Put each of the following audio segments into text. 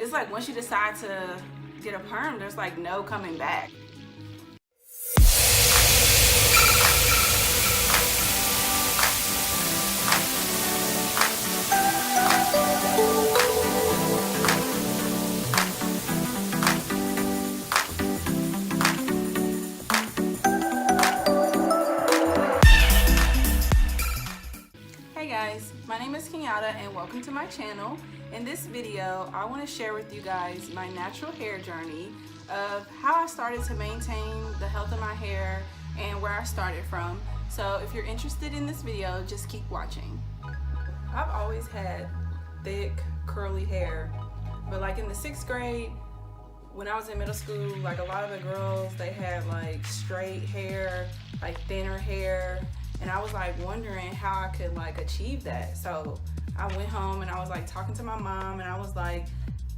it's like once you decide to get a perm, there's like no coming back. Hey guys, my name is KenYada and welcome to my channel. In this video, I want to share with you guys my natural hair journey of how I started to maintain the health of my hair and where I started from. So if you're interested in this video, just keep watching. I've always had thick, curly hair, but like in the 6th grade, when I was in middle school, like a lot of the girls, they had like straight hair, like thinner hair, and I was like wondering how I could like achieve that. So I went home and I was like talking to my mom, and I was like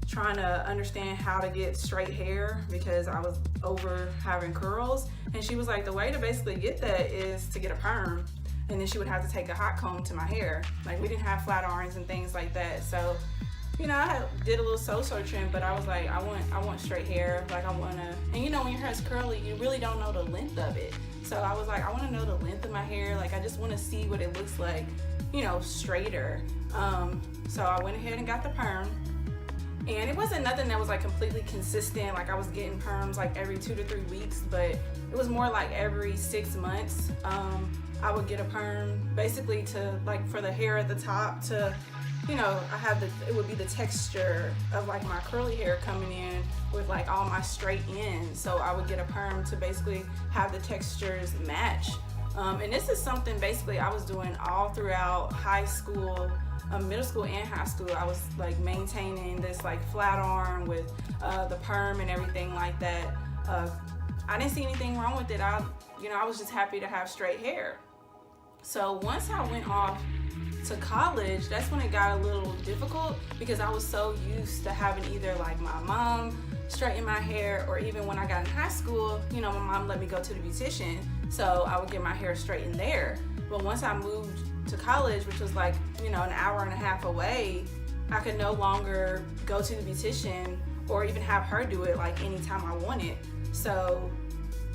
trying to understand how to get straight hair because I was over having curls. And she was like, the way to basically get that is to get a perm, and then she would have to take a hot comb to my hair. Like we didn't have flat irons and things like that. So, you know, I did a little soul searching, but I was like, I want straight hair. Like I wanna, and you know, when your hair is curly, you really don't know the length of it. So I was like, I wanna know the length of my hair. Like I just wanna see what it looks like, you know, straighter. So I went ahead and got the perm, and it wasn't nothing that was like completely consistent. Like I was getting perms like every 2 to 3 weeks, but it was more like every 6 months. I would get a perm basically to like for the hair at the top to, you know, it would be the texture of like my curly hair coming in with like all my straight ends. So I would get a perm to basically have the textures match. And this is something basically I was doing all throughout high school, middle school and high school. I was like maintaining this like flat arm with the perm and everything like that. I didn't see anything wrong with it. I was just happy to have straight hair. So once I went off to college, that's when it got a little difficult because I was so used to having either like my mom straighten my hair, or even when I got in high school, you know, my mom let me go to the beautician, so I would get my hair straightened there. But once I moved to college, which was like, you know, an hour and a half away, I could no longer go to the beautician or even have her do it like anytime I wanted. So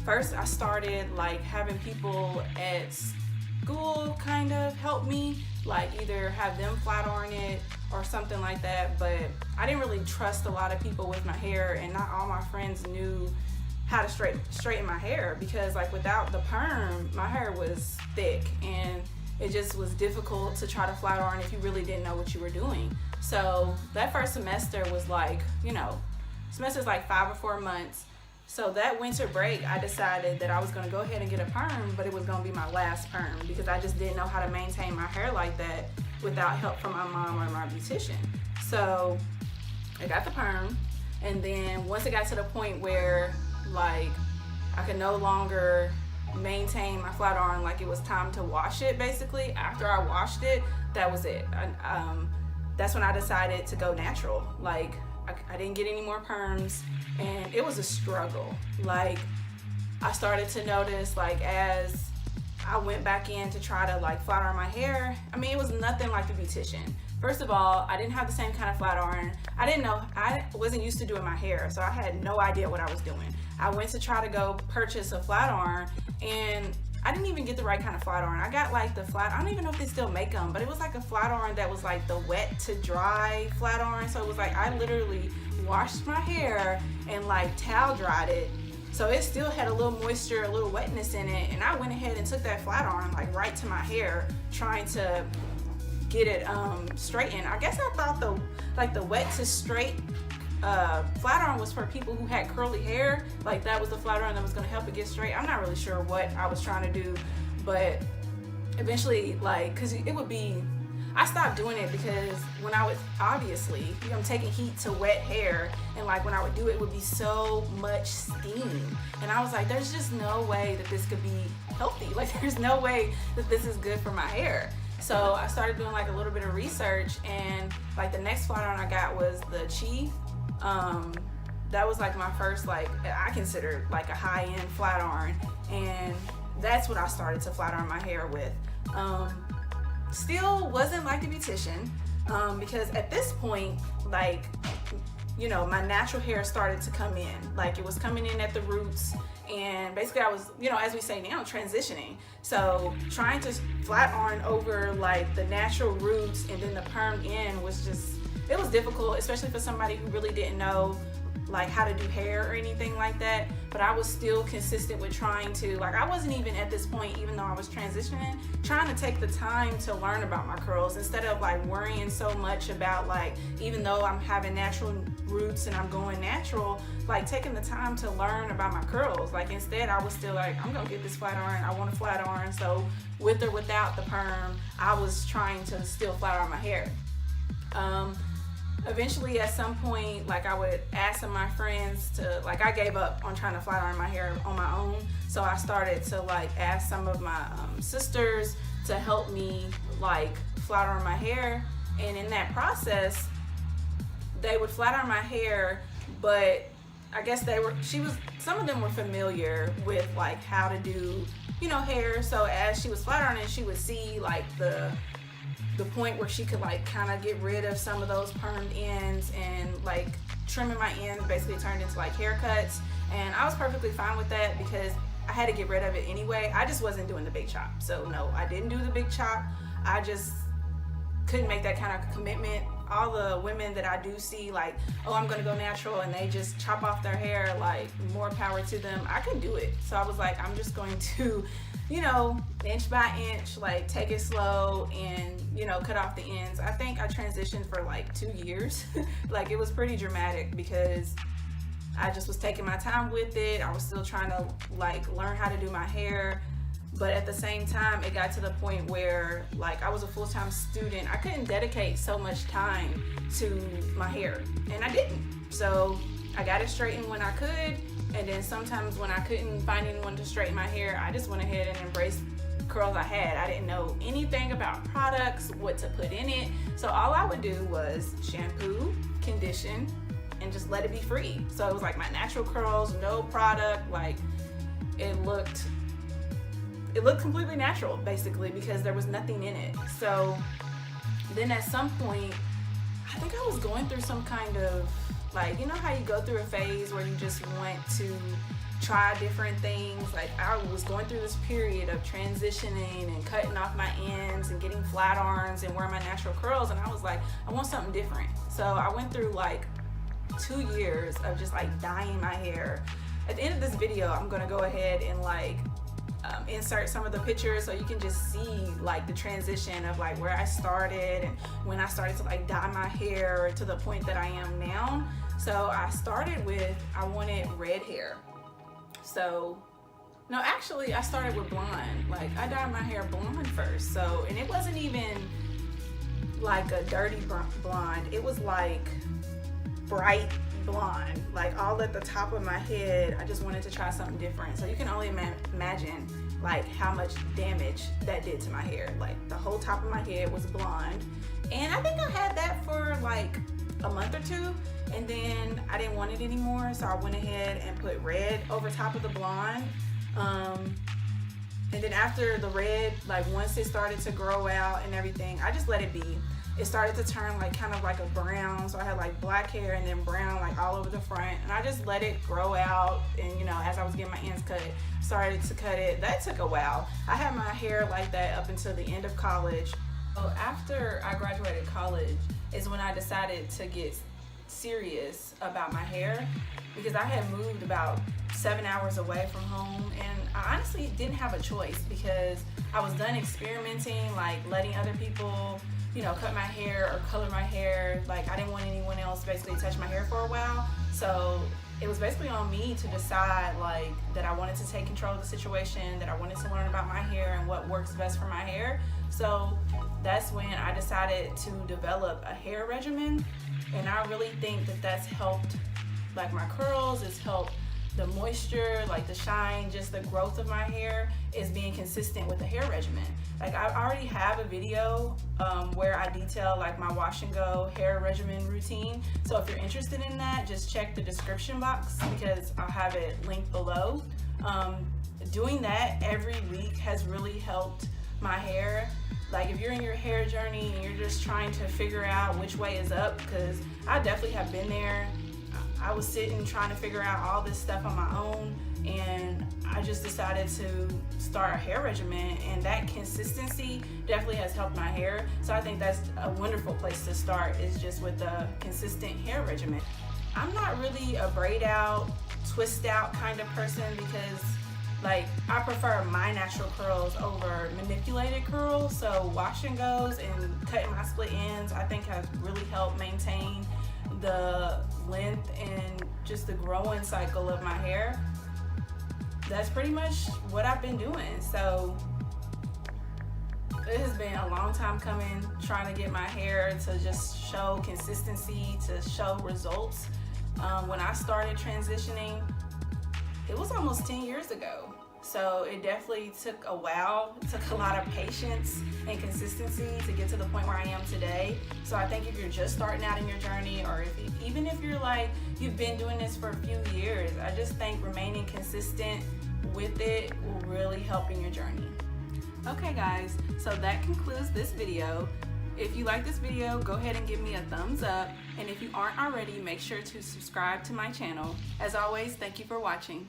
first I started like having people at school kind of help me, like either have them flat iron it or something like that. But I didn't really trust a lot of people with my hair, and not all my friends knew how to straighten my hair because like without the perm, my hair was thick and it just was difficult to try to flat iron if you really didn't know what you were doing. So that first semester was like, you know, semester's like 5 or 4 months. So that winter break, I decided that I was gonna go ahead and get a perm, but it was gonna be my last perm because I just didn't know how to maintain my hair like that without help from my mom or my beautician. So I got the perm, and then once it got to the point where like I could no longer maintain my flat iron, like it was time to wash it basically. After I washed it, that was it. That's when I decided to go natural. Like I didn't get any more perms, and it was a struggle. Like I started to notice, like as I went back in to try to like flat iron my hair, I mean, it was nothing like the beautician. First of all, I didn't have the same kind of flat iron. I wasn't used to doing my hair, so I had no idea what I was doing. I went to try to go purchase a flat iron, and I didn't even get the right kind of flat iron. I got like the I don't even know if they still make them, but it was like a flat iron that was like the wet to dry flat iron. So it was like I literally washed my hair and like towel dried it. So it still had a little moisture, a little wetness in it. And I went ahead and took that flat iron like right to my hair, trying to get it straightened. I guess I thought the wet to straight flat iron was for people who had curly hair. Like that was the flat iron that was gonna help it get straight. I'm not really sure what I was trying to do, but eventually, like, cause it would be, I stopped doing it because when I was, obviously, you know, I'm taking heat to wet hair, and like when I would do it, it would be so much steam. And I was like, there's just no way that this could be healthy. Like there's no way that this is good for my hair. So I started doing like a little bit of research, and like the next flat iron I got was the Chi. That was like my first, like I considered like a high-end flat iron, and that's what I started to flat iron my hair with. Still wasn't like the beautician, because at this point, like you know, my natural hair started to come in. Like, it was coming in at the roots, and basically I was, you know, as we say now, transitioning. So trying to flat iron over like the natural roots and then the perm in was just, it was difficult, especially for somebody who really didn't know like how to do hair or anything like that. But I was still consistent with trying to, like, I wasn't even at this point, even though I was transitioning, trying to take the time to learn about my curls instead of like worrying so much about, like, even though I'm having natural roots and I'm going natural, like taking the time to learn about my curls. Like, instead I was still like, I'm gonna get this flat iron, I want a flat iron. So with or without the perm, I was trying to still flat iron my hair. Eventually at some point, like, I would ask some of my friends to, like, I gave up on trying to flat iron my hair on my own. So I started to like ask some of my sisters to help me like flat iron my hair. And in that process, they would flat iron my hair, but I guess some of them were familiar with like how to do, you know, hair. So as she was flat ironing, she would see like the point where she could like kind of get rid of some of those permed ends, and like trimming my ends basically turned into like haircuts. And I was perfectly fine with that because I had to get rid of it anyway. I just wasn't doing the big chop. So no, I didn't do the big chop. I just couldn't make that kind of commitment. All the women that I do see like, oh, I'm gonna go natural, and they just chop off their hair, like, more power to them. I couldn't do it. So I was like, I'm just going to, you know, inch by inch, like take it slow and, you know, cut off the ends. I think I transitioned for like 2 years. Like, it was pretty dramatic because I just was taking my time with it. I was still trying to like learn how to do my hair. But at the same time, it got to the point where like I was a full-time student. I couldn't dedicate so much time to my hair, and I didn't. So I got it straightened when I could, and then sometimes when I couldn't find anyone to straighten my hair, I just went ahead and embraced curls I had. I didn't know anything about products, what to put in it. So all I would do was shampoo, condition, and just let it be free. So it was like my natural curls, no product. Like, it looked completely natural basically because there was nothing in it. So then at some point, I think I was going through some kind of, like, you know how you go through a phase where you just want to try different things. Like, I was going through this period of transitioning and cutting off my ends and getting flat irons and wearing my natural curls, and I was like, I want something different. So I went through like 2 years of just like dyeing my hair. At the end of this video, I'm gonna go ahead and like insert some of the pictures so you can just see like the transition of like where I started and when I started to like dye my hair to the point that I am now. So I started with, I wanted red hair. So no, actually I started with blonde. Like, I dyed my hair blonde first. So, and it wasn't even like a dirty blonde. It was like bright blonde, like all at the top of my head. I just wanted to try something different. So you can only imagine like how much damage that did to my hair. Like, the whole top of my head was blonde, and I think I had that for like a month or two, and then I didn't want it anymore, so I went ahead and put red over top of the blonde. And then after the red, like once it started to grow out and everything, I just let it be. It started to turn like kind of like a brown, so I had like black hair and then brown like all over the front, and I just let it grow out. And, you know, as I was getting my ends cut, started to cut it. That took a while. I had my hair like that up until the end of college. So after I graduated college is when I decided to get serious about my hair, because I had moved about 7 hours away from home, and I honestly didn't have a choice because I was done experimenting, like letting other people, you know, cut my hair or color my hair. Like, I didn't want anyone else basically touch my hair for a while. So it was basically on me to decide like that I wanted to take control of the situation, that I wanted to learn about my hair and what works best for my hair. So that's when I decided to develop a hair regimen, and I really think that that's helped like my curls. It's helped the moisture, like the shine, just the growth of my hair is being consistent with the hair regimen. Like, I already have a video where I detail like my wash and go hair regimen routine. So if you're interested in that, just check the description box because I'll have it linked below. Doing that every week has really helped my hair. Like, if you're in your hair journey and you're just trying to figure out which way is up, because I definitely have been there, I was sitting trying to figure out all this stuff on my own, and I just decided to start a hair regimen, and that consistency definitely has helped my hair. So I think that's a wonderful place to start, is just with a consistent hair regimen. I'm not really a braid out, twist out kind of person, because like I prefer my natural curls over manipulated curls. So wash and goes and cutting my split ends I think has really helped maintain the length and just the growing cycle of my hair. That's pretty much what I've been doing. So it has been a long time coming, trying to get my hair to just show consistency, to show results. When I started transitioning, it was almost 10 years ago. So it definitely took a while. It took a lot of patience and consistency to get to the point where I am today. So I think if you're just starting out in your journey, or even if you're like, you've been doing this for a few years, I just think remaining consistent with it will really help in your journey. Okay guys, so that concludes this video. If you like this video, go ahead and give me a thumbs up. And if you aren't already, make sure to subscribe to my channel. As always, thank you for watching.